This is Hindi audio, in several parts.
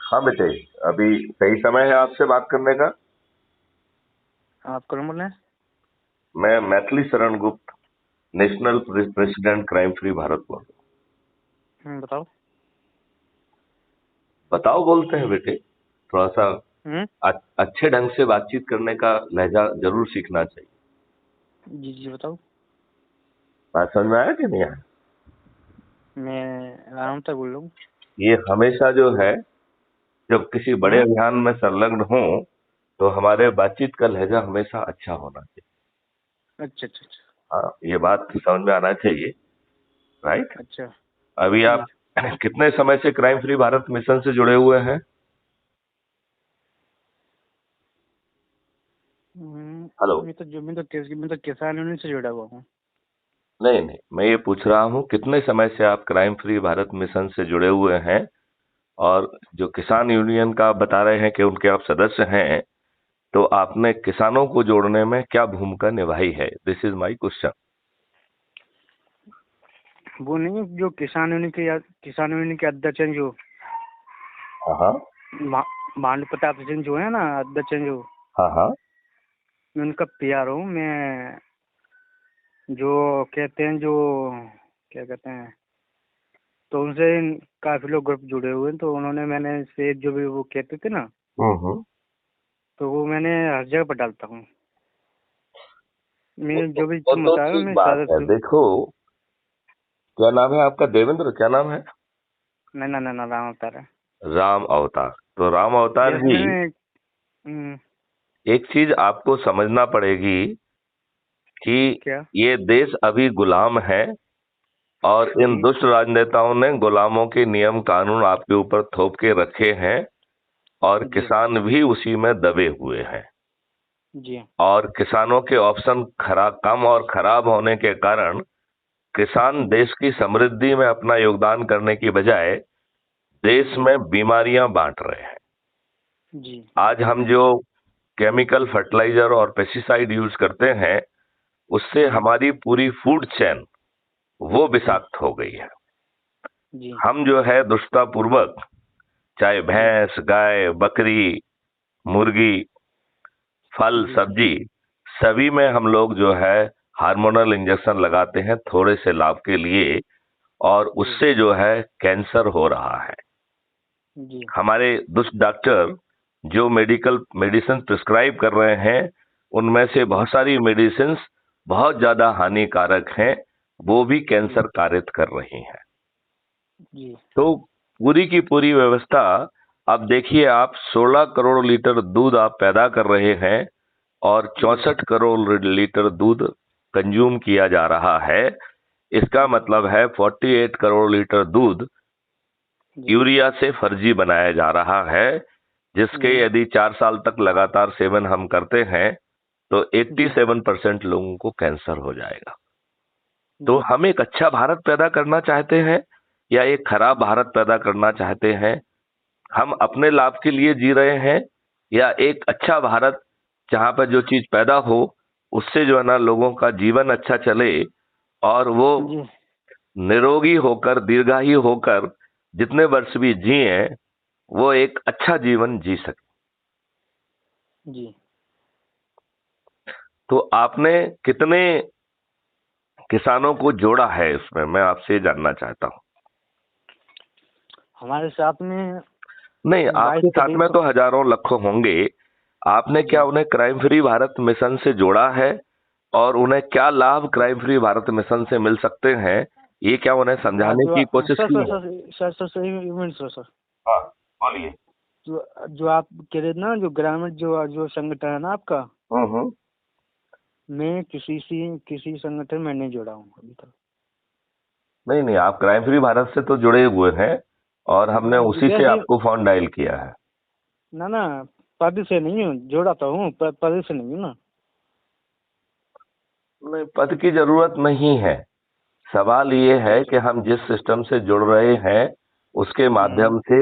हाँ बेटे, अभी सही समय है आपसे बात करने का। आप कौन बोल रहे हैं? मैं Maithili Sharan Gupt, national president crime free Bharat बोल रहा बताओ। हूँ। बताओ बोलते हैं बेटे, थोड़ा सा हम्म। अच्छे ढंग से बातचीत करने का लहजा जरूर सीखना चाहिए। जी जी बताओ। बात समझ में आया कि नहीं आया? मैं राम तक बोल रहा हूँ। ये हमेशा जो है, जब किसी बड़े हम्म। अभियान में संलग्न हो तो हमारे बातचीत का लहजा हमेशा अच्छा होना चाहिए। अच्छा अच्छा अच्छा। हाँ, ये बात समझ में आना चाहिए। राइट। अच्छा। अभी जी। आप कितने समय से क्राइम फ्री भारत मिशन से जुड़े हुए हैं? हेलो। मैं तो किसान यूनियन से जुड़ा हुआ हूँ। नहीं नहीं, मैं ये पूछ रहा हूँ कितने समय से आप क्राइम फ्री भारत मिशन से जुड़े हुए हैं, और जो किसान यूनियन का आप बता रहे हैं कि उनके आप सदस्य हैं, तो आपने किसानों को जोड़ने में क्या भूमिका निभाई है? This is my question. वो नहीं, जो किसान यूनियन के अध्यक्ष हैं, जो हाँ भानु प्रताप सिंह जो है ना, अध्यक्ष हैं जो, हाँ हाँ। मैं उनका पीआर हूँ। मैं जो कहते हैं, जो क्या कहते हैं, तो उनसे काफी लोग ग्रुप जुड़े हुए हैं। तो उन्होंने, मैंने से जो भी वो कहते थे ना, हम्म। तो वो मैंने हर जगह पर डालता हूँ। मैं जो भी वो तुम तो बता रहे हो, ठीक मैं बात है। सदस्य हूँ। देखो, क्या नाम है आपका? देवेंद्र, क्या नाम है? ना ना ना ना, राम अवतार है। राम अवतार। तो राम अवतार जैसे जी, मैंने एक चीज आपको समझना पड़ेगी कि क्या? ये देश अभी गुलाम है, और इन जी दुष्ट राजनेताओं ने गुलामों के नियम कानून आपके ऊपर थोप के रखे हैं, और जी किसान भी उसी में दबे हुए हैं। जी और किसानों के ऑप्शन खराब, कम और खराब होने के कारण किसान जी देश की समृद्धि में अपना योगदान करने की बजाय देश जी में बीमारियां बांट रहे हैं। जी आज हम जो केमिकल फर्टिलाइजर और पेस्टिसाइड यूज करते हैं, उससे जी हमारी पूरी फूड चेन वो जी विषाक्त हो गई है। जी हम जो है दुष्टतापूर्वक, चाहे जी भैंस, गाय, बकरी, मुर्गी, फल, जी सब्जी, सभी में हम लोग जो है हार्मोनल इंजेक्शन लगाते हैं थोड़े से लाभ के लिए, और जी उससे जो है कैंसर हो रहा है। जी हमारे दुष्ट डॉक्टर जो मेडिकल मेडिसिन प्रिस्क्राइब कर रहे हैं, उनमें से जी बहुत सारी मेडिसिन बहुत ज्यादा हानिकारक हैं, वो भी जी कैंसर कारित कर रही हैं। जी तो पूरी की पूरी व्यवस्था, अब देखिए आप 16 करोड़ लीटर दूध आप पैदा कर रहे हैं, और जी 64 करोड़ लीटर दूध कंज्यूम किया जा रहा है। इसका जी मतलब है 48 करोड़ लीटर दूध जी यूरिया से फर्जी बनाया जा रहा है, जिसके जी यदि 4 साल तक लगातार सेवन हम करते हैं तो जी 87% लोगों को कैंसर हो जाएगा। तो जी हम एक अच्छा भारत पैदा करना चाहते हैं, या एक खराब भारत पैदा करना चाहते हैं? हम अपने लाभ के लिए जी रहे हैं, या एक अच्छा भारत जहां पर जो चीज पैदा हो उससे जो है ना लोगों का जीवन अच्छा चले, और वो जी निरोगी होकर, दीर्घायु होकर जितने वर्ष भी जिए, वो एक अच्छा जीवन जी सके। जी। तो आपने कितने किसानों को जोड़ा है इसमें, मैं आपसे ये जानना चाहता हूँ। हमारे साथ में नहीं, 22 आपके साथ में करीब। तो हजारों लाखों होंगे। आपने क्या जी। उन्हें क्राइम फ्री भारत मिशन से जोड़ा है? और उन्हें क्या लाभ क्राइम फ्री भारत मिशन से मिल सकते हैं, ये क्या उन्हें समझाने जो की कोशिश सर की सर है? सर सर सर सर एक मिनट सर सर। हाँ, बोलिए। जो आप कह रहे थे ना, जो ग्रामीण जो जो संगठन है ना आपका, हम्म। मैं किसी संगठन में नहीं जुड़ा हूँ अभी तक। नहीं नहीं, आप क्राइम फ्री भारत से तो जुड़े हुए हैं, और हमने उसी से जैसे, आपको फोन डायल किया है। ना ना, पद से नहीं हूँ, जोड़ा तो हूँ, पद से नहीं हूँ ना। नहीं, पद की जरूरत नहीं है। सवाल ये अच्छा है अच्छा। कि हम जिस सिस्टम से जुड़ रहे हैं उसके हम्म माध्यम से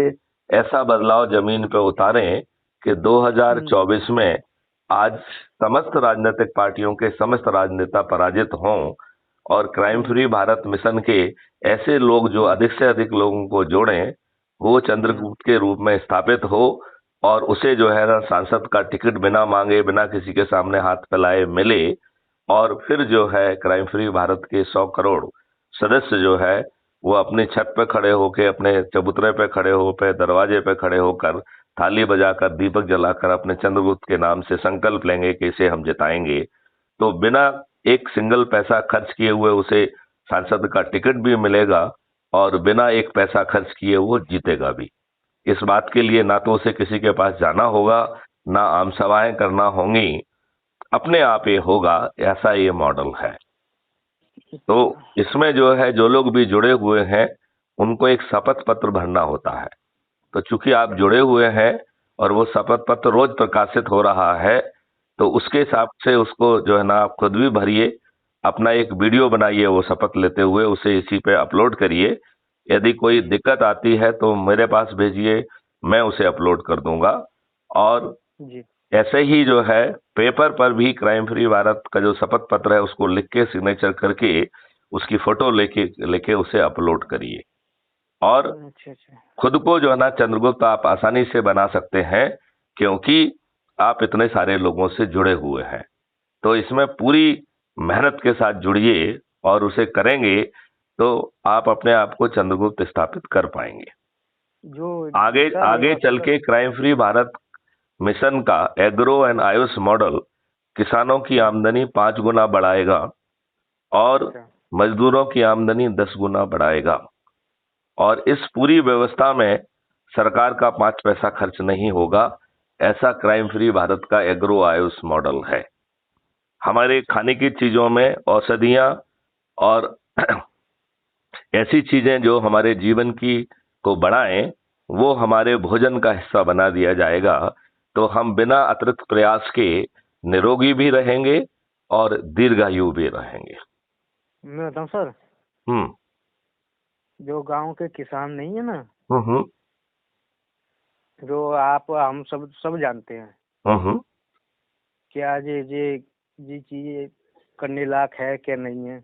ऐसा बदलाव जमीन पे उतारें कि हम्म 2024 में आज समस्त राजनीतिक पार्टियों के समस्त राजनेता पराजित हों, और क्राइम हम्म फ्री भारत मिशन के ऐसे लोग जो अधिक से अधिक लोगों को जोड़ें, वो चंद्रगुप्त के रूप में स्थापित हो और उसे जो है ना सांसद का टिकट बिना मांगे, बिना किसी के सामने हाथ फैलाए मिले, और फिर जो है क्राइम फ्री भारत के 100 करोड़ सदस्य जो है वो अपनी छत पे खड़े होके, अपने चबूतरे पे खड़े होकर, दरवाजे पे खड़े होकर, थाली बजाकर, दीपक जलाकर अपने चंद्रगुप्त के नाम से संकल्प लेंगे कि इसे हम जिताएंगे। तो बिना एक सिंगल पैसा खर्च किए हुए उसे सांसद का टिकट भी मिलेगा, और बिना एक पैसा खर्च किए वो जीतेगा भी। इस बात के लिए ना तो उसे किसी के पास जाना होगा, ना आम सभाएं करना होंगी, अपने आप ये होगा। ऐसा ये मॉडल है। तो इसमें जो है जो लोग भी जुड़े हुए हैं उनको एक शपथ पत्र भरना होता है। तो चूंकि आप जुड़े हुए हैं और वो शपथ पत्र रोज प्रकाशित हो रहा है, तो उसके हिसाब से उसको जो है ना आप खुद भी भरिए, अपना एक वीडियो बनाइए वो शपथ लेते हुए, उसे इसी पे अपलोड करिए। यदि कोई दिक्कत आती है तो मेरे पास भेजिए, मैं उसे अपलोड कर दूंगा। और जी। ऐसे ही जो है पेपर पर भी क्राइम फ्री भारत का जो शपथ पत्र है उसको लिख के सिग्नेचर करके उसकी फोटो लेके लेके उसे अपलोड करिए। और अच्छा अच्छा। खुद को जो है ना चंद्रगुप्त आप आसानी से बना सकते हैं, क्योंकि आप इतने सारे लोगों से जुड़े हुए हैं। तो इसमें पूरी मेहनत के साथ जुड़िए और उसे करेंगे तो आप अपने आप को चंद्रगुप्त स्थापित कर पाएंगे। जो आगे सर आगे चल सर के क्राइम फ्री भारत मिशन का एग्रो एंड आयुष मॉडल किसानों की आमदनी 5 गुना बढ़ाएगा और अच्छा। मजदूरों की आमदनी 10 गुना बढ़ाएगा। और इस पूरी व्यवस्था में सरकार का 5 पैसा खर्च नहीं होगा। ऐसा क्राइम फ्री भारत का एग्रो आयुष मॉडल है। हमारे खाने की चीजों में औषधियां और ऐसी चीजें जो हमारे जीवन की को बढ़ाएं, वो हमारे भोजन का हिस्सा बना दिया जाएगा। तो हम बिना अतिरिक्त प्रयास के निरोगी भी रहेंगे और दीर्घायु भी रहेंगे। मैं बताऊं सर, हम्म। जो गांव के किसान नहीं है ना, हम्म। जो आप हम सब जानते हैं, हम्म। क्या ये चीजें करने लायक है क्या नहीं है।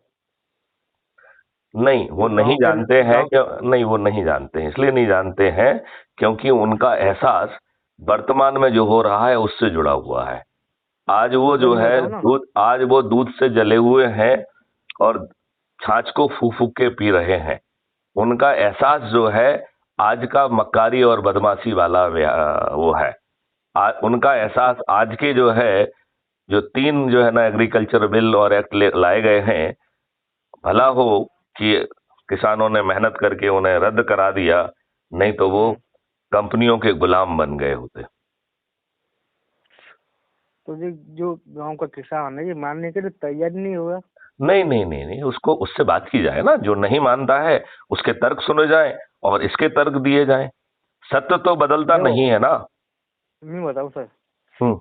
नहीं, वो जो नहीं जानते हैं गांव कि नहीं, वो नहीं जानते हैं, इसलिए नहीं जानते हैं क्योंकि उनका एहसास वर्तमान में जो हो रहा है उससे जुड़ा हुआ है। आज वो सर जो मैं है बताऊं ना, दूध, आज वो दूध से जले हुए हैं और छाछ को फूक फूक के पी रहे हैं। उनका एहसास जो है आज का मक्कारी और बदमाशी वाला वो है। उनका एहसास आज के जो है, जो 3 जो है ना एग्रीकल्चर बिल और एक्ट लाए गए हैं, भला हो कि किसानों ने मेहनत करके उन्हें रद्द करा दिया, नहीं तो वो कंपनियों के गुलाम बन गए होते। तो जो गांव का किसान है ये मानने के लिए तैयार नहीं होगा। नहीं नहीं नहीं नहीं, उसको उससे बात की जाए ना, जो नहीं मानता है उसके तर्क सुने जाएं और इसके तर्क दिए जाएं। सत्य तो बदलता देखो नहीं है ना। मैं बताऊं सर, हम्म।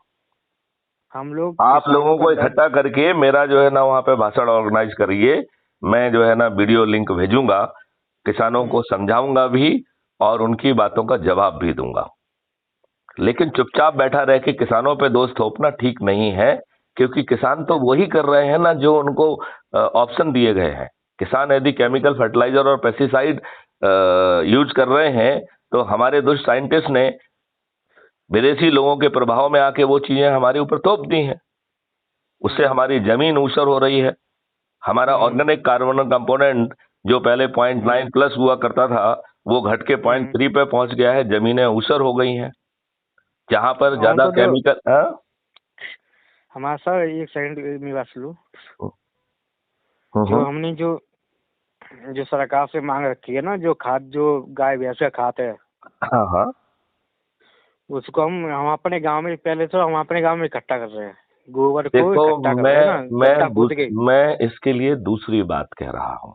हम लोग आप किसानों लोगों का को दर्द। इकट्ठा करके मेरा जो है ना वहां पे भाषण ऑर्गेनाइज करिए। मैं जो है ना वीडियो लिंक भेजूंगा, किसानों को समझाऊंगा भी और उनकी बातों का जवाब भी दूंगा। लेकिन चुपचाप बैठा रह के किसानों पे दोष थोपना ठीक नहीं है, क्योंकि किसान तो वही कर रहे हैं ना जो उनको ऑप्शन दिए गए हैं। किसान यदि केमिकल फर्टिलाइजर और पेस्टिसाइड यूज कर रहे हैं, तो हमारे दुष्ट साइंटिस्ट ने विदेशी लोगों के प्रभाव में आके वो चीजें हमारे ऊपर थोप दी हैं। उससे हमारी जमीन ऊसर हो रही है। हमारा ऑर्गेनिक कार्बन कंपोनेंट जो पहले 0.9+ हुआ करता था, वो घट के 0.3 पे पहुंच गया है। जमीनें ऊसर हो गई हैं जहां पर हम ज्यादा तो देखो, केमिकल। हाँ? हमारा सर एक सेकंड मेरी बात सुनो। जो हम्म। हमने जो जो सरकार से मांग रखी है ना, जो खाद, जो गाय भैंस का खाद है, हाँ हाँ। उसको हम अपने गांव में, पहले तो हम अपने गांव में इकट्ठा कर रहे हैं, गोबर को देखो, इकट्ठा कर रहे हैं ना, मैं गड्ढा खोद के। मैं इसके लिए दूसरी बात कह रहा हूँ।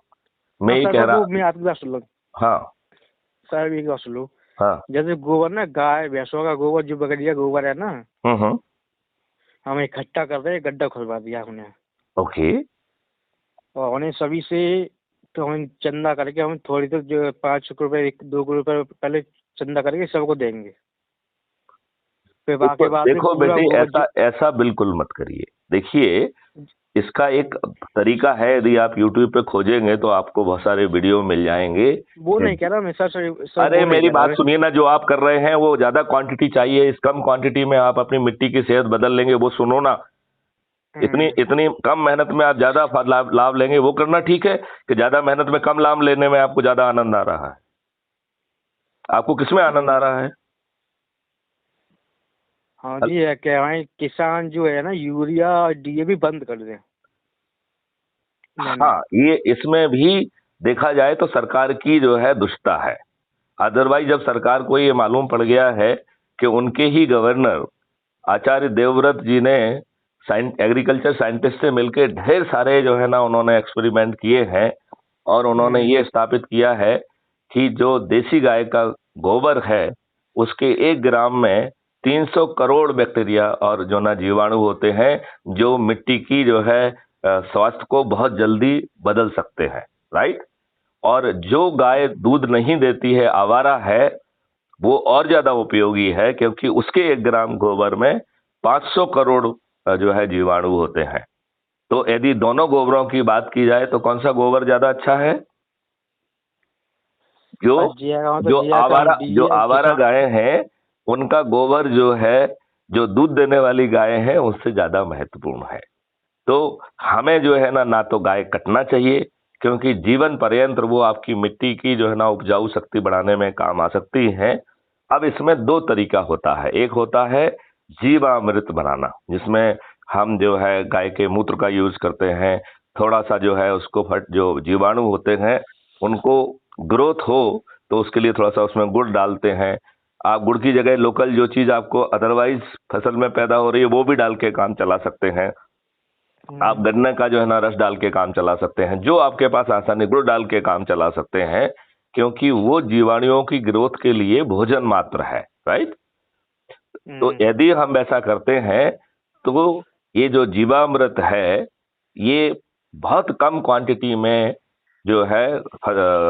मैं हाँ ये सर, कह वो रहा। मैं आपकी बात सुन लो। हाँ सर मेरी बात सुन लो। हाँ। जैसे गोबर ना, गाय भैंसों का गोबर, जो बकरिया गोबर है ना, हम्म। हम इकट्ठा कर रहे हैं, गड्ढा खुदवा दिया हमने। ओके। और उन्हें सभी से, तो हम चंदा करके, हम थोड़ी तो जो 5 रुपए 2 रुपए पहले चंदा करके सबको देंगे। फिर देखो बाकी बाद में देखो पूरा बेटे, गोबर ऐसा ऐसा बिल्कुल मत करिए। देखिए, इसका एक तरीका है, यदि आप YouTube पे खोजेंगे तो आपको बहुत सारे वीडियो मिल जाएंगे। वो नहीं कह रहा मैं सर, सर अरे वो नहीं मेरी कह रहा बात मैं। सुनिए ना, जो आप कर रहे हैं वो ज्यादा क्वांटिटी चाहिए, इस कम क्वांटिटी में आप अपनी मिट्टी की सेहत बदल लेंगे, वो सुनो ना। इतनी इतनी कम मेहनत में आप ज्यादा लाभ लाभ लेंगे, वो करना ठीक है कि ज्यादा मेहनत में कम लाभ लेने में आपको ज्यादा आनंद आ रहा है? आपको किसमें आनंद आ रहा है? हाँ जी, ये कह रहे हैं किसान जो है ना यूरिया DAP बंद कर दें। मैंने हाँ, ये इसमें भी देखा जाए तो सरकार की जो है दुष्टता है। अदरवाइज जब सरकार को ये मालूम पड़ गया है कि उनके ही गवर्नर आचार्य देवव्रत जी ने एग्रीकल्चर साइंटिस्ट से मिलकर ढेर सारे जो है ना उन्होंने एक्सपेरिमेंट किए हैं, और उन्होंने ये स्थापित किया है कि जो देसी गाय का गोबर है उसके 1 ग्राम में 300 करोड़ बैक्टीरिया और जो ना जीवाणु होते हैं, जो मिट्टी की जो है स्वास्थ्य को बहुत जल्दी बदल सकते हैं। राइट। और जो गाय दूध नहीं देती है, आवारा है, वो और ज्यादा उपयोगी है, क्योंकि उसके 1 ग्राम गोबर में 500 करोड़ जो है जीवाणु होते हैं। तो यदि दोनों गोबरों की बात की जाए तो कौन सा गोबर ज्यादा अच्छा है? जो जो आवारा गायें हैं उनका गोबर जो है, जो दूध देने वाली गायें हैं उससे ज्यादा महत्वपूर्ण है। तो हमें जो है ना तो गाय कटना चाहिए, क्योंकि जीवन पर्यंत वो आपकी मिट्टी की जो है ना उपजाऊ शक्ति बढ़ाने में काम आ सकती है। अब इसमें 2 तरीका होता है। एक होता है जीवामृत बनाना, जिसमें हम जो है गाय के मूत्र का यूज करते हैं, थोड़ा सा जो है उसको जो जीवाणु होते हैं उनको ग्रोथ हो तो उसके लिए थोड़ा सा उसमें गुड़ डालते हैं। आप गुड़ की जगह लोकल जो चीज आपको अदरवाइज फसल में पैदा हो रही है वो भी डाल के काम चला सकते हैं। आप गन्ने का जो है ना रस डाल के काम चला सकते हैं, जो आपके पास आसानी, गुड़ डाल के काम चला सकते हैं, क्योंकि वो जीवाणुओं की ग्रोथ के लिए भोजन मात्र है। राइट। तो यदि हम वैसा करते हैं तो ये जो जीवामृत है ये बहुत कम क्वांटिटी में जो है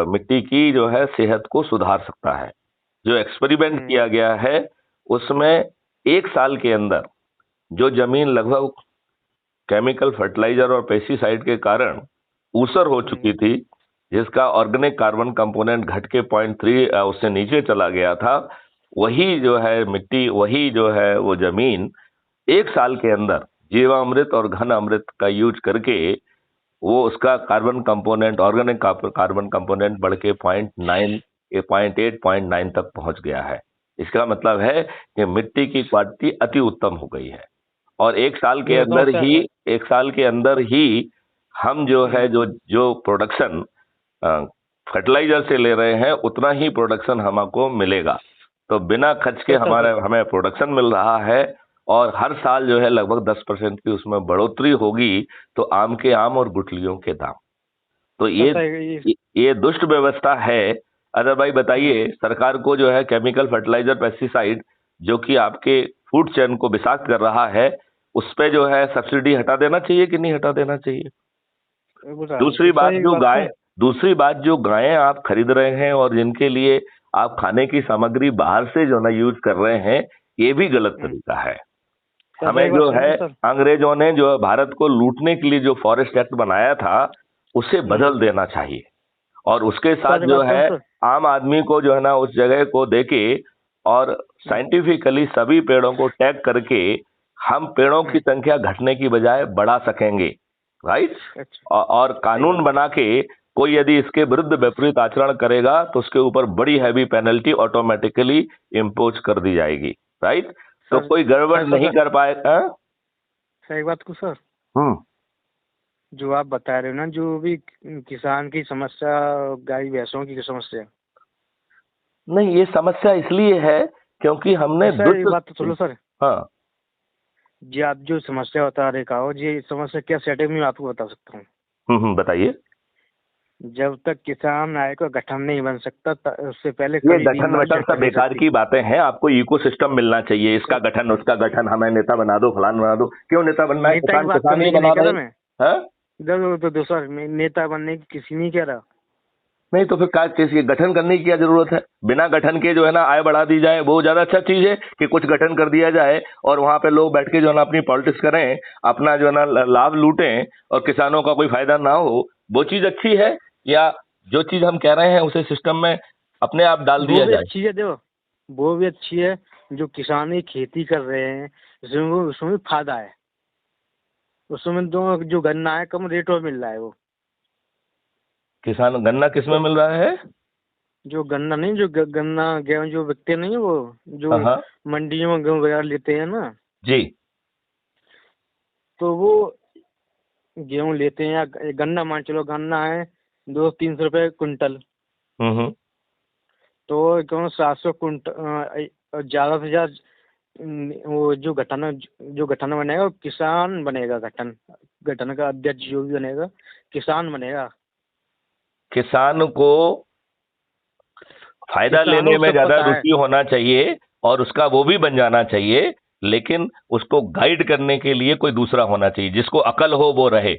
मिट्टी की जो है सेहत को सुधार सकता है। जो एक्सपेरिमेंट किया गया है उसमें 1 साल के अंदर जो जमीन लगभग केमिकल फर्टिलाइजर और पेस्टिसाइड के कारण ऊसर हो चुकी थी, जिसका ऑर्गेनिक कार्बन कंपोनेंट घट के 0.3 उससे नीचे चला गया था, वही जो है मिट्टी, वही जो है वो जमीन 1 साल के अंदर जीवामृत और घन अमृत का यूज करके वो उसका carbon component, organic carbon component बढ़ के 0.9, 0.8, 0.9 तक पहुंच गया है। इसका मतलब है कि मिट्टी की क्वालिटी अति उत्तम हो गई है। और 1 साल के अंदर ही 1 साल के अंदर ही हम जो है जो प्रोडक्शन फर्टिलाइजर से ले रहे हैं उतना ही प्रोडक्शन हमको मिलेगा। तो बिना खर्च के हमें प्रोडक्शन मिल रहा है, और हर साल जो है लगभग 10% की उसमें बढ़ोतरी होगी, तो आम के आम और गुठलियों के दाम। तो ये दुष्ट व्यवस्था है। अरे भाई बताइए, सरकार को जो है केमिकल फर्टिलाइजर पेस्टिसाइड जो कि आपके फूड चेन को विषाक्त कर रहा है, उस पे जो है सब्सिडी हटा देना चाहिए कि नहीं हटा देना चाहिए? दूसरी बात जो गायें आप खरीद रहे हैं और जिनके लिए आप खाने की सामग्री बाहर से जो ना यूज कर रहे हैं, ये भी गलत तरीका है। हमें जो है अंग्रेजों ने जो भारत को लूटने के लिए जो फॉरेस्ट एक्ट बनाया था उसे बदल देना चाहिए, और उसके साथ जो है आम आदमी को जो है ना उस जगह को देके और साइंटिफिकली सभी पेड़ों को टैग करके हम पेड़ों की संख्या घटने की बजाय बढ़ा सकेंगे। राइट। और कानून बना के कोई यदि इसके विरुद्ध विपरीत आचरण करेगा तो उसके ऊपर बड़ी हैवी पेनल्टी ऑटोमेटिकली इम्पोज कर दी जाएगी। राइट। तो कोई गड़बड़ नहीं कर पाएगा। सही बात को सर, जो आप बता रहे हो ना, जो भी किसान की समस्या, गाय भैंसों की समस्या नहीं, ये समस्या इसलिए है क्योंकि हमने बात तो सुनो सर। हाँ जी, आप जो समस्या बता रहे हो जी, समस्या क्या सेटिंग में आपको बता सकता हूँ। बताइए। जब तक किसान आय का गठन नहीं बन सकता उससे पहले ये गठन वठन सब बेकार की बातें हैं। आपको इकोसिस्टम मिलना चाहिए, इसका गठन उसका गठन, हमें नेता बना दो, फलान बना दो। क्यों नेता बनना है? किसान ही बना रहे हैं। सर नेता बनने की किसी नहीं कह रहा। नहीं तो फिर क्या चीज, ये गठन करने की क्या जरूरत है? बिना गठन के जो है ना आय बढ़ा दी जाए, वो ज्यादा अच्छा चीज है कि कुछ गठन कर दिया जाए और वहां पे लोग बैठ के जो है ना अपनी पॉलिटिक्स करें, अपना जो है ना लाभ लूटें और किसानों का कोई फायदा ना हो, वो चीज अच्छी है? या जो चीज हम कह रहे हैं उसे सिस्टम में अपने आप डाल वो दिया भी जाए? अच्छी है, देखो वो भी अच्छी है। जो किसान खेती कर रहे हैं उसमें भी फायदा है। उसमें जो गन्ना है कम रेट में मिल रहा है। वो किसान गन्ना किस में मिल रहा है? जो गन्ना नहीं, जो गन्ना गेहूं जो बिकते नहीं है, वो जो हाँ हाँ। मंडियों में गेहूं वगैरह लेते हैं ना, जी। तो वो गेहूं लेते हैं या गन्ना, मान चलो गन्ना है 200-300 रुपये कुंटल, हम्म। तो गेहूं 700 कुंटल ज्यादा से ज्यादा। वो जो गठन बनेगा वो किसान बनेगा। गठन गठन का अध्यक्ष जो भी बनेगा किसान बनेगा। किसान को फायदा किसानों लेने को में सब ज्यादा पता है। रुचि होना चाहिए और उसका वो भी बन जाना चाहिए, लेकिन उसको गाइड करने के लिए कोई दूसरा होना चाहिए, जिसको अकल हो वो रहे।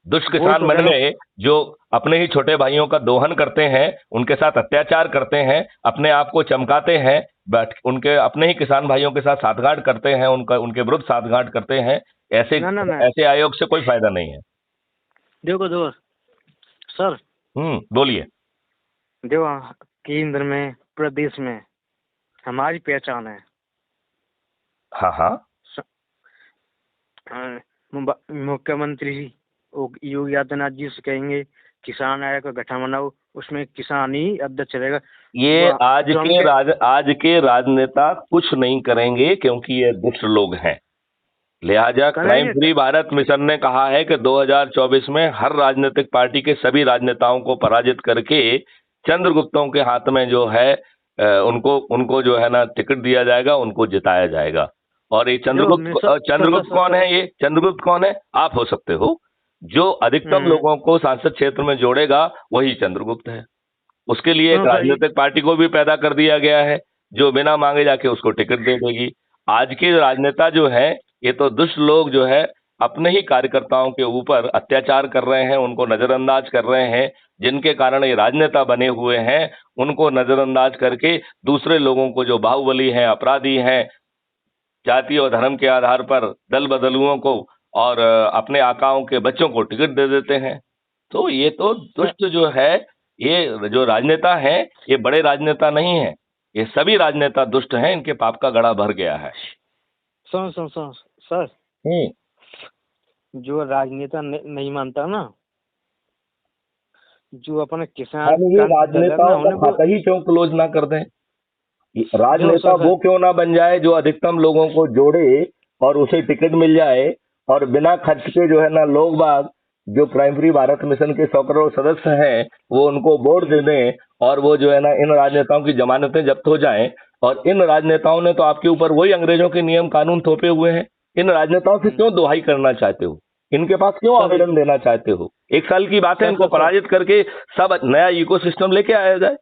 दुष्ट वो किसान तो बन है। गए जो अपने ही छोटे भाइयों का दोहन करते हैं, उनके साथ अत्याचार करते हैं, अपने आप को चमकाते हैं, बैठ उनके अपने ही किसान भाइयों के साथ साठगांठ करते हैं, उनका उनके विरुद्ध साठगांठ करते हैं। ऐसे ना ना ना, ऐसे आयोग से कोई फायदा नहीं है। देखो देखो सर, बोलिए। देखो केंद्र में प्रदेश में हमारी पहचान है। हाँ हाँ। स- मुख्यमंत्री योगी आदित्यनाथ जी से कहेंगे किसान आयोग का गठन बनाओ, उसमें किसान ही अध्यक्ष रहेगा। ये जो हम कह आज के राजनेता कुछ नहीं करेंगे क्योंकि ये दुष्ट लोग हैं। लिहाजा क्राइम करेंगे फ्री भारत मिशन ने कहा है कि 2024 में हर राजनीतिक पार्टी के सभी राजनेताओं को पराजित करके चंद्रगुप्तों के हाथ में जो है उनको उनको जो है ना टिकट दिया जाएगा, उनको जिताया जाएगा। और ये देखो मैं चंद्रगुप्त कौन है? ये चंद्रगुप्त कौन है? आप हो सकते हो। जो अधिकतम हम्म, लोगों को सांसद क्षेत्र में जोड़ेगा वही चंद्रगुप्त है। उसके लिए एक सुनो सर राजनीतिक पार्टी को भी पैदा कर दिया गया है जो बिना मांगे जाके उसको टिकट दे देगी। आज के राजनेता जो है, ये तो दुष्ट लोग जो है अपने ही कार्यकर्ताओं के ऊपर अत्याचार कर रहे हैं, उनको नजरअंदाज कर रहे हैं। जिनके कारण ये राजनेता बने हुए हैं उनको नजरअंदाज करके दूसरे लोगों को, जो बाहुबली हैं, अपराधी हैं, जाति और धर्म के आधार पर दल बदलुओं को और अपने आकाओं के बच्चों को टिकट दे देते हैं। तो ये तो सर, दुष्ट जो है, ये जो राजनेता हैं, ये बड़े राजनेता नहीं है, ये सभी राजनेता दुष्ट हैं, इनके पाप का घड़ा भर गया है। सुनो सुनो सुनो सर, हम्म। जो राजनेता नहीं मानता ना, जो अपने किसान हम ये क्रांति दल है ना, राजनेताओं का उन्हें वो खाता ही क्यों क्लोज ना कर दें? ये देखो राजनेता सर वो सर, क्यों ना बन जाए जो अधिकतम लोगों को जोड़े और उसे टिकट मिल जाए, और बिना खर्च के जो है ना लोग बाग, जो प्राइम फ्री भारत मिशन के 100 करोड़ सदस्य हैं, वो उनको वोट दे दें और वो जो है ना इन राजनेताओं की जमानतें जब्त हो जाएं। और इन राजनेताओं ने तो आपके ऊपर वही अंग्रेजों के नियम कानून थोपे हुए हैं। इन राजनेताओं से क्यों दुहाई करना चाहते हो? इनके पास क्यों सर आवेदन देना चाहते हो? 1 साल की बात है, सर इनको सर सर पराजित करके सब नया इकोसिस्टम लेके आया जाए।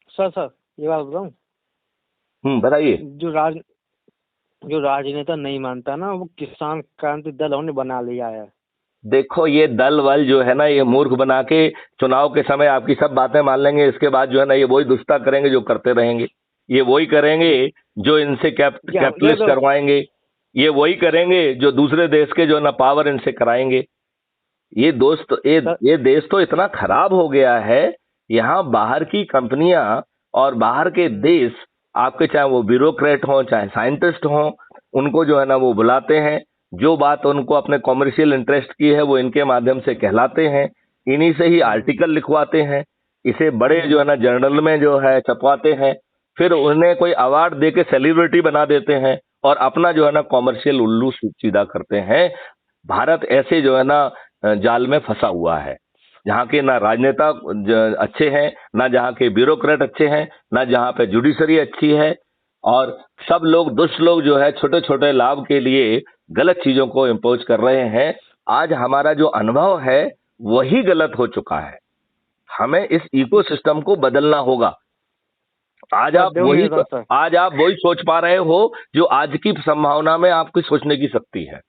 सर सर, ये बात बताऊं, बताइए। जो राज जो राजनेता नहीं मानता ना, वो किसान क्रांति दल उन्होंने बना लिया है। देखो, ये दल वल जो है ना, ये मूर्ख बना के चुनाव के समय आपकी सब बातें मान लेंगे, इसके बाद जो है ना ये वही दुष्टता करेंगे जो करते रहेंगे। ये वही करेंगे जो इनसे ये कैपिटलिस्ट तो करवाएंगे। ये वही करेंगे जो दूसरे देश के जो है ना पावर इनसे कराएंगे। ये दोस्त सर, ये देश तो इतना खराब हो गया है। यहाँ बाहर की कंपनियां और बाहर के देश, आपके चाहे वो ब्यूरोक्रेट हों चाहे साइंटिस्ट हों, उनको जो है ना वो बुलाते हैं। जो बात उनको अपने कॉमर्शियल इंटरेस्ट की है वो इनके माध्यम से कहलाते हैं। इन्हीं से ही आर्टिकल लिखवाते हैं, इसे बड़े जो है ना जर्नल में जो है छपवाते हैं। फिर उन्हें कोई अवार्ड दे के सेलिब्रिटी बना देते हैं और अपना जो है ना कॉमर्शियल उल्लू सीधा करते हैं। भारत ऐसे जो है ना जाल में फंसा हुआ है, जहाँ के ना राजनेता अच्छे हैं, ना जहाँ के ब्यूरोक्रेट अच्छे हैं, ना जहाँ पे जुडिशरी अच्छी है, और सब लोग दुष्ट लोग जो है छोटे छोटे लाभ के लिए गलत चीजों को इम्पोज कर रहे हैं। आज हमारा जो अनुभव है वही गलत हो चुका है। हमें इस इकोसिस्टम को बदलना होगा। आज सर आप देखो वही मेरे साथ सर, आज आप वही सोच पा रहे हो जो आज की संभावना में आपकी सोचने की शक्ति है।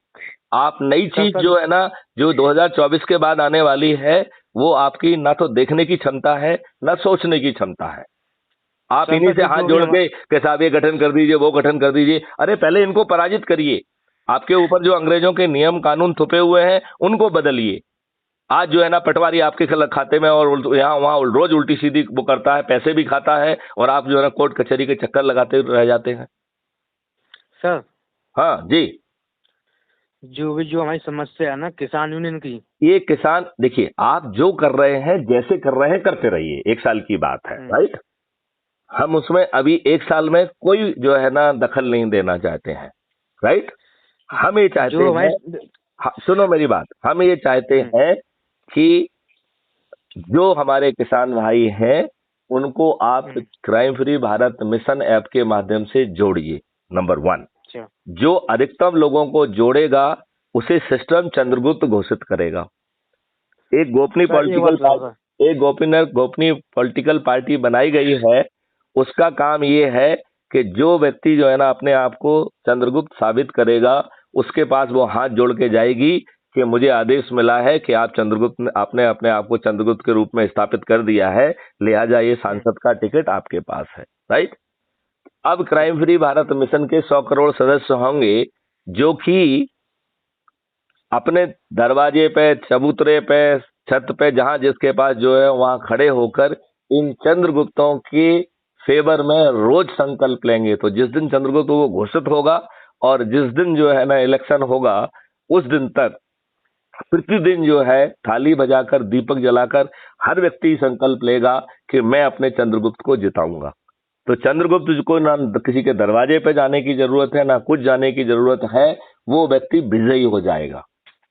आप नई सर चीज सर जो है ना, जो 2024 के बाद आने वाली है, वो आपकी ना तो देखने की क्षमता है ना सोचने की क्षमता है। आप सर इन्हीं से जो हाथ जो भी जोड़ हम के कि साहब ये गठन कर दीजिए, वो गठन कर दीजिए। अरे पहले इनको पराजित करिए। आपके ऊपर जो अंग्रेजों के नियम कानून थुपे हुए हैं उनको बदलिए। आज जो है ना पटवारी आपके खाते में और यहाँ वहाँ रोज उल्टी सीधी वो करता है, पैसे भी खाता है, और आप जो है ना कोर्ट कचहरी के चक्कर लगाते रह जाते हैं। सर हाँ जी। जो हमारी समस्या है ना किसान यूनियन की। ये किसान देखिए, आप जो कर रहे हैं जैसे कर रहे हैं करते रहिए, 1 साल की बात है, राइट। हम उसमें अभी 1 साल में कोई जो है ना दखल नहीं देना चाहते हैं, राइट। हम ये चाहते जो हैं, हमारी सुनो मेरी बात, हम ये चाहते हैं कि जो हमारे किसान भाई हैं उनको आप crime free Bharat mission app के माध्यम से जोड़िए, नंबर 1। अच्छा जो अधिकतम लोगों को जोड़ेगा उसे सिस्टम चंद्रगुप्त घोषित करेगा। एक गोपनीय सर एक बात पॉलिटिकल बताओ सर। पार्टी, एक गोपनीय पॉलिटिकल पार्टी बनाई गई है। उसका काम ये है कि जो व्यक्ति जो है ना अपने आप को चंद्रगुप्त साबित करेगा, उसके पास वो हाथ जोड़ के जाएगी कि मुझे आदेश मिला है कि आप चंद्रगुप्त, आपने अपने आप को चंद्रगुप्त के रूप में स्थापित कर दिया है, लिहाजा ये सांसद का टिकट आपके पास है, राइट। अब क्राइम फ्री भारत मिशन के 100 करोड़ सदस्य होंगे जो कि अपने दरवाजे पे, चबूतरे पे, छत पे, जहां जिसके पास जो है वहां खड़े होकर इन चंद्रगुप्तों के फेवर में रोज संकल्प लेंगे। तो जिस दिन चंद्रगुप्त वो घोषित होगा और जिस दिन जो है ना इलेक्शन होगा, उस दिन तक प्रतिदिन जो है थाली बजाकर, दीपक जलाकर हर व्यक्ति संकल्प लेगा कि मैं अपने चंद्रगुप्त को जिताऊंगा। तो चंद्रगुप्त को ना किसी के दरवाजे पे जाने की जरूरत है, ना कुछ जाने की जरूरत है, वो व्यक्ति विजयी हो जाएगा।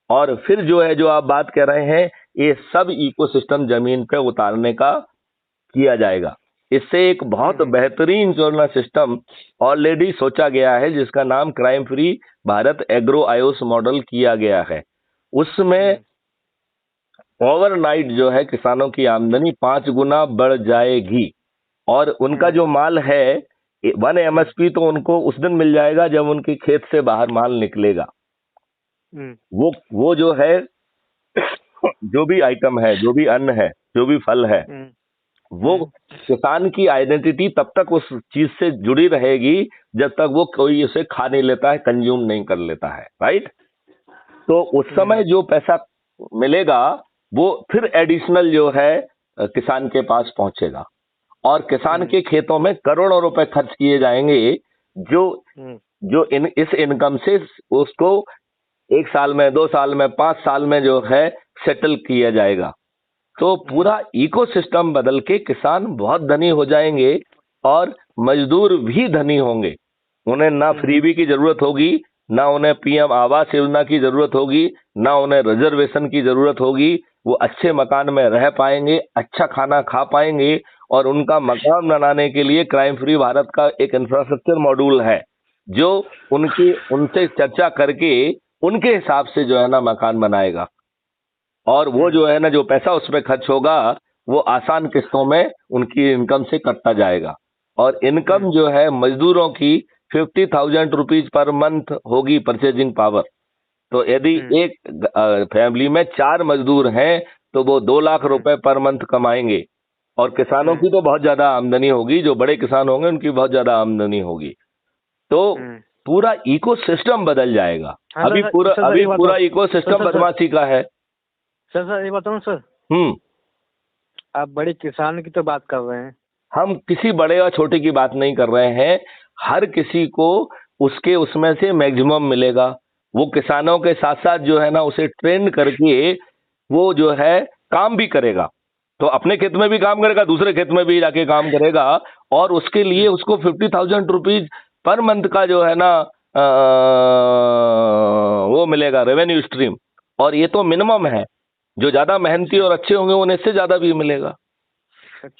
और फिर जो है, जो आप बात कर रहे हैं, ये सब इकोसिस्टम जमीन पे उतारने का किया जाएगा। इससे एक बहुत बेहतरीन जो ना सिस्टम ऑलरेडी सोचा गया है, जिसका नाम crime free Bharat agro iOS model किया गया है। उसमें ओवरनाइट जो है किसानों की आमदनी 5 गुना बढ़ जाएगी। और उनका जो माल है 1 MSP तो उनको उस दिन मिल जाएगा जब उनके खेत से बाहर माल निकलेगा। वो जो है जो भी आइटम है, जो भी अन्न है, जो भी फल है, वो किसान की आइडेंटिटी तब तक उस चीज से जुड़ी रहेगी जब तक वो कोई उसे खा नहीं लेता है, कंज्यूम नहीं कर लेता है, राइट। तो उस समय जो पैसा मिलेगा वो फिर एडिशनल जो है किसान के पास पहुंचेगा, और किसान के खेतों में करोड़ों रुपए खर्च किए जाएंगे, जो जो इस इनकम से उसको 1 साल में, 2 साल में, 5 साल में जो है सेटल किया जाएगा। तो पूरा इकोसिस्टम बदल के किसान बहुत धनी हो जाएंगे और मजदूर भी धनी होंगे। उन्हें ना फ्रीबी की जरूरत होगी, ना उन्हें पीएम आवास योजना की जरूरत होगी, ना उन्हें रिजर्वेशन की जरूरत होगी। वो अच्छे मकान में रह पाएंगे, अच्छा खाना खा पाएंगे, और उनका मकान बनाने के लिए क्राइम फ्री भारत का एक इंफ्रास्ट्रक्चर मॉड्यूल है, जो उनसे चर्चा करके उनके हिसाब से जो है ना मकान बनाएगा। और वो जो है ना जो पैसा उसमें खर्च होगा वो आसान किस्तों में उनकी इनकम से कटता जाएगा। और इनकम जो है मजदूरों की 50,000 रुपीज पर मंथ होगी परचेजिंग पावर। तो यदि एक फैमिली में 4 मजदूर हैं तो वो 2 लाख रुपए पर मंथ कमाएंगे। और किसानों की तो बहुत ज्यादा आमदनी होगी, जो बड़े किसान होंगे उनकी बहुत ज्यादा आमदनी होगी। तो पूरा इकोसिस्टम बदल जाएगा। अभी पूरा इकोसिस्टम बदमाशी का है। सर ये बताऊं सर, आप बड़े किसान की तो बात कर रहे हैं, हम किसी बड़े और छोटे की बात नहीं कर रहे हैं। हर किसी को उसके उसमें से मैक्सिमम मिलेगा। वो किसानों के साथ साथ जो है ना उसे ट्रेन करके वो जो है काम भी करेगा। तो अपने खेत में भी काम करेगा, दूसरे खेत में भी जाके काम करेगा, और उसके लिए उसको 50,000 रुपीज पर मंथ का जो है ना वो मिलेगा, रेवेन्यू स्ट्रीम। और ये तो मिनिमम है, जो ज्यादा मेहनती और अच्छे होंगे उन्हें इससे ज्यादा भी मिलेगा।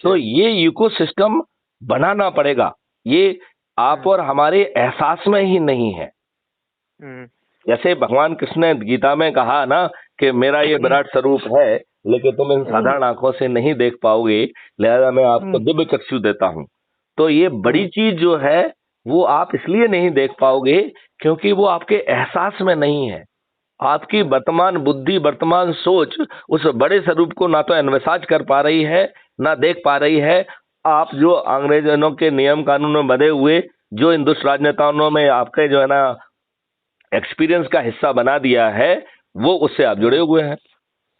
तो ये इकोसिस्टम बनाना पड़ेगा। ये आप और हमारे एहसास में ही नहीं है। जैसे भगवान कृष्ण ने गीता में कहा ना कि मेरा ये विराट स्वरूप है, लेकिन तुम इन साधारण आंखों से नहीं देख पाओगे, लिहाजा मैं आपको दिव्य चक्षु देता हूं। तो ये बड़ी चीज जो है वो आप इसलिए नहीं देख पाओगे क्योंकि वो आपके एहसास में नहीं है। आपकी वर्तमान बुद्धि, वर्तमान सोच उस बड़े स्वरूप को ना तो एनवसाज कर पा रही है, ना देख पा रही है। आप जो अंग्रेजों के नियम कानून में बंधे हुए, जो इन दुष्ट राजनेताओं में आपके जो है ना एक्सपीरियंस का हिस्सा बना दिया है, वो उससे आप जुड़े हुए हैं।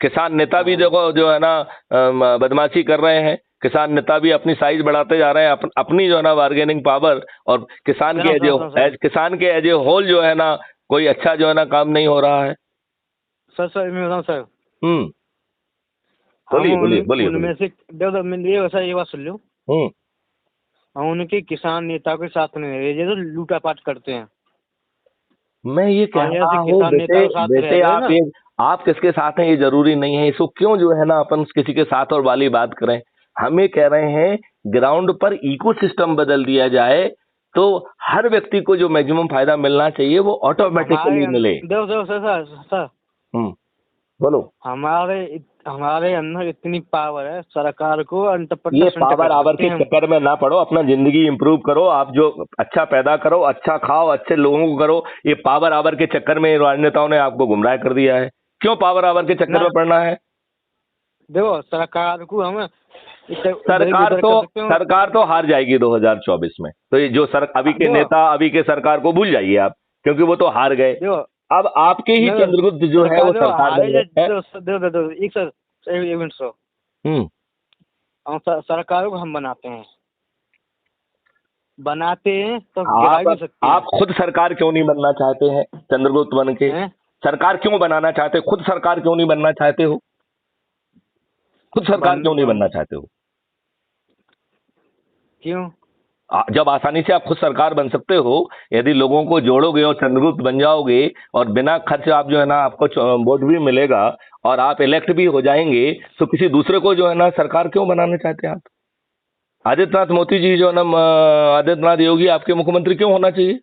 किसान नेता भी देखो जो है ना बदमाशी कर रहे हैं। किसान नेता भी अपनी साइज बढ़ाते जा रहे हैं, अपनी जो है ना बार्गेनिंग पावर, और किसान के किसान के एज ए होल जो है ना कोई अच्छा जो है ना काम नहीं हो रहा है। सर सर मैं बताऊँ सर, बोलिए बोलिए बोलिए। उनमें से ये वैसा ये बात सुन लो, हम उनके किसान नेता के साथ में रहे, ये तो लूटा पाट करते हैं। मैं ये कह रहा हूँ बेटे आप किसके साथ हैं ये जरूरी नहीं है, इसको क्यों जो है ना अपन किसी के साथ और वाली बात करें। हम ये कह रहे हैं ग्राउंड पर इकोसिस्टम बदल दिया जाए तो हर व्यक्ति को जो मैक्सिमम फायदा मिलना चाहिए वो ऑटोमेटिकली मिले। सर बोलो। हमारे अंदर इतनी पावर है, सरकार को ये पावर आवर के चक्कर में ना पड़ो, अपना जिंदगी इंप्रूव करो। आप जो अच्छा पैदा करो, अच्छा खाओ, अच्छे लोगों को करो। ये पावर आवर के चक्कर में राजनेताओं ने आपको गुमराह कर दिया है। क्यों पावर आवर के चक्कर में पड़ना है? देखो सरकार को हम सरकार तो हार जाएगी 2024 में। तो ये जो अभी के नेता, अभी के सरकार को भूल जाइए आप, क्योंकि वो तो हार गए। अब आपके ही चंद्रगुप्त जो है वो सरकार सरकारों को हम बनाते हैं तो आप खुद सरकार क्यों नहीं बनना चाहते हैं? चंद्रगुप्त बन के सरकार क्यों बनाना चाहते? खुद सरकार क्यों नहीं बनना चाहते हो? खुद सरकार क्यों नहीं बनना चाहते हो? क्यों? जब आसानी से आप खुद सरकार बन सकते हो, यदि लोगों को जोड़ोगे और चंद्रगुप्त बन जाओगे और बिना खर्च आप जो है ना आपको वोट भी मिलेगा और आप इलेक्ट भी हो जाएंगे, तो किसी दूसरे को जो है ना सरकार क्यों बनाना चाहते हैं आप? आदित्यनाथ मोदी जी जो है ना, आदित्यनाथ योगी आपके मुख्यमंत्री क्यों होना चाहिए?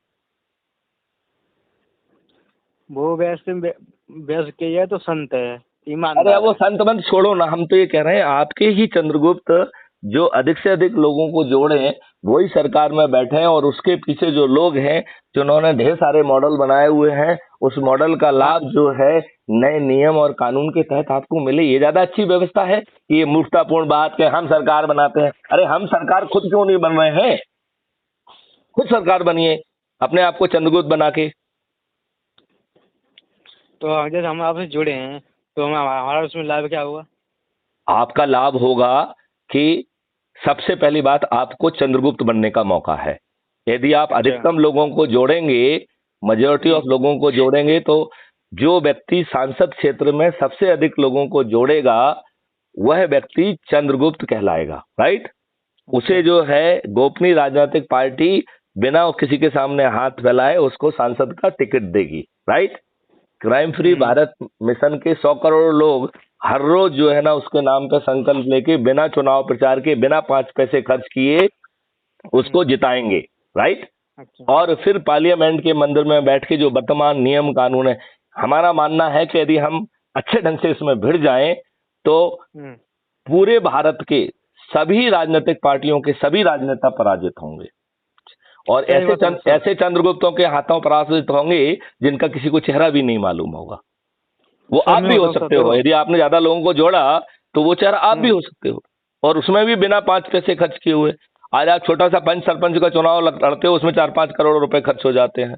वो वैसे के ये तो संत है, अरे वो संत मंत छोड़ो ना, हम तो ये कह रहे हैं आपके ही चंद्रगुप्त जो अधिक से अधिक लोगों को जोड़े हैं वही सरकार में बैठे हैं, और उसके पीछे जो लोग हैं जिन्होंने ढेर सारे मॉडल बनाए हुए हैं, उस मॉडल का लाभ जो है नए नियम और कानून के तहत आपको मिले। ये ज्यादा अच्छी व्यवस्था है कि ये मूर्खतापूर्ण बात के हम सरकार बनाते हैं। अरे हम सरकार खुद क्यों नहीं बन रहे हैं? खुद सरकार बनिए अपने आप को चंद्रगुप्त बना के। तो जैसे हम आपसे जुड़े हैं तो हमारा उसमें लाभ क्या हुआ? आपका लाभ होगा कि सबसे पहली बात आपको चंद्रगुप्त बनने का मौका है। यदि आप अधिकतम लोगों को जोड़ेंगे, मेजॉरिटी ऑफ लोगों को जोड़ेंगे, तो जो व्यक्ति सांसद क्षेत्र में सबसे अधिक लोगों को जोड़ेगा वह व्यक्ति चंद्रगुप्त कहलाएगा। राइट? उसे जो है गोपनीय राजनीतिक पार्टी बिना किसी के सामने हाथ फैलाए उसको सांसद का टिकट देगी। Right? Crime free Bharat mission के 100 करोड़ लोग हर रोज जो है ना उसके नाम पे संकल्प लेके बिना चुनाव प्रचार के, बिना 5 पैसे खर्च किए उसको जिताएंगे। राइट? और फिर पार्लियामेंट के मंदिर में बैठ के जो वर्तमान नियम कानून है, हमारा मानना है कि यदि हम अच्छे ढंग से इसमें भिड़ जाएं तो पूरे भारत के सभी राजनीतिक पार्टियों के सभी राजनेता पराजित होंगे, और ऐसे चंद्रगुप्तों के हाथों पराजित होंगे जिनका किसी को चेहरा भी नहीं मालूम होगा। वो आप भी हो सकते हो, यदि आपने ज्यादा लोगों को जोड़ा तो वो चेहरा आप भी हो सकते हो, और उसमें भी बिना 5 पैसे खर्च किए हुए। आज आप छोटा सा पंच सरपंच का चुनाव लड़ते हो, उसमें 4-5 करोड़ रुपए खर्च हो जाते हैं।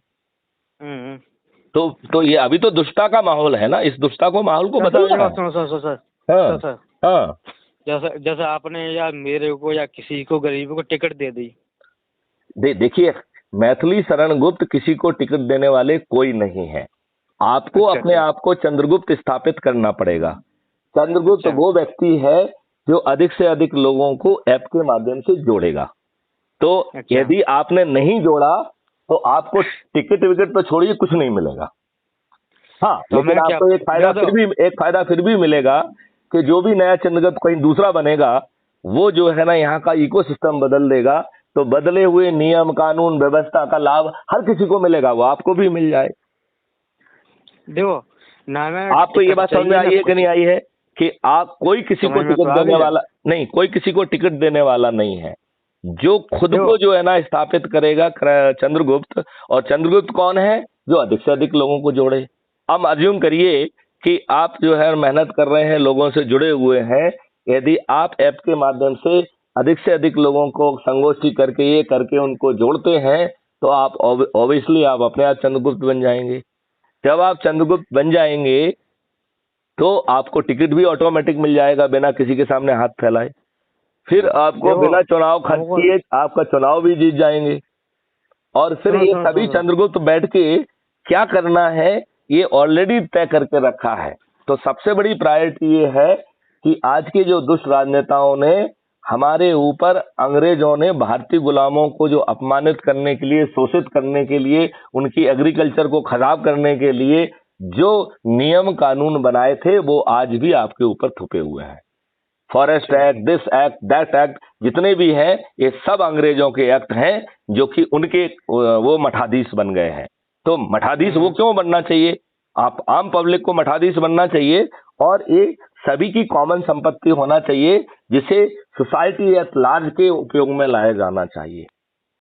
तो ये अभी तो दुष्टता का माहौल है ना, इस दुष्टता को माहौल को बदलना है। जैसे आपने या मेरे को या किसी को गरीबों को टिकट दे दी। देखिए मैथिली शरण गुप्त किसी को टिकट देने वाले कोई नहीं है। आपको अपने आप को चंद्रगुप्त स्थापित करना पड़ेगा। चंद्रगुप्त वो व्यक्ति है जो अधिक से अधिक लोगों को ऐप के माध्यम से जोड़ेगा। तो यदि आपने नहीं जोड़ा तो आपको टिकट विकेट तो छोड़िए, कुछ नहीं मिलेगा। हाँ, लेकिन आपको एक फायदा फिर भी मिलेगा कि जो भी नया चंद्रगुप्त कहीं दूसरा बनेगा वो जो है ना यहाँ का इकोसिस्टम बदल देगा, तो बदले हुए नियम कानून व्यवस्था का लाभ हर किसी को मिलेगा, वो आपको भी मिल जाए। देखो आपको ये बात समझ में आई है कि नहीं आई है कि आप कोई किसी को टिकट देने वाला नहीं, कोई किसी को टिकट देने वाला नहीं है। जो खुद को जो है ना स्थापित करेगा चंद्रगुप्त। और चंद्रगुप्त कौन है? जो अधिक से अधिक लोगों को जोड़े। हम अज्यूम करिए कि आप जो है मेहनत कर रहे हैं, लोगों से जुड़े हुए हैं। यदि आप ऐप के माध्यम से अधिक लोगों को संगोष्ठी करके ये करके उनको जोड़ते हैं तो आप ऑब्वियसली आप अपने आप चंद्रगुप्त बन जाएंगे। जब आप चंद्रगुप्त बन जाएंगे तो आपको टिकट भी ऑटोमेटिक मिल जाएगा बिना किसी के सामने हाथ फैलाए। फिर आपको बिना चुनाव खर्च किए आपका चुनाव भी जीत जाएंगे। और फिर ये सभी चंद्रगुप्त बैठ के क्या करना है ये ऑलरेडी तय करके रखा है। तो सबसे बड़ी प्रायोरिटी ये है कि आज के जो दुष्ट राजनेताओं ने हमारे ऊपर, अंग्रेजों ने भारतीय गुलामों को जो अपमानित करने के लिए, शोषित करने के लिए, उनकी एग्रीकल्चर को खराब करने के लिए जो नियम कानून बनाए थे वो आज भी आपके ऊपर थुपे हुए हैं। Forest act, this act, that act, जितने भी हैं ये सब अंग्रेजों के एक्ट हैं जो कि उनके वो मठाधीश बन गए हैं। तो मठाधीश वो क्यों बनना चाहिए? आप आम पब्लिक को मठाधीश बनना चाहिए और ये सभी की कॉमन संपत्ति होना चाहिए जिसे सोसाइटी एट लार्ज के उपयोग में लाया जाना चाहिए।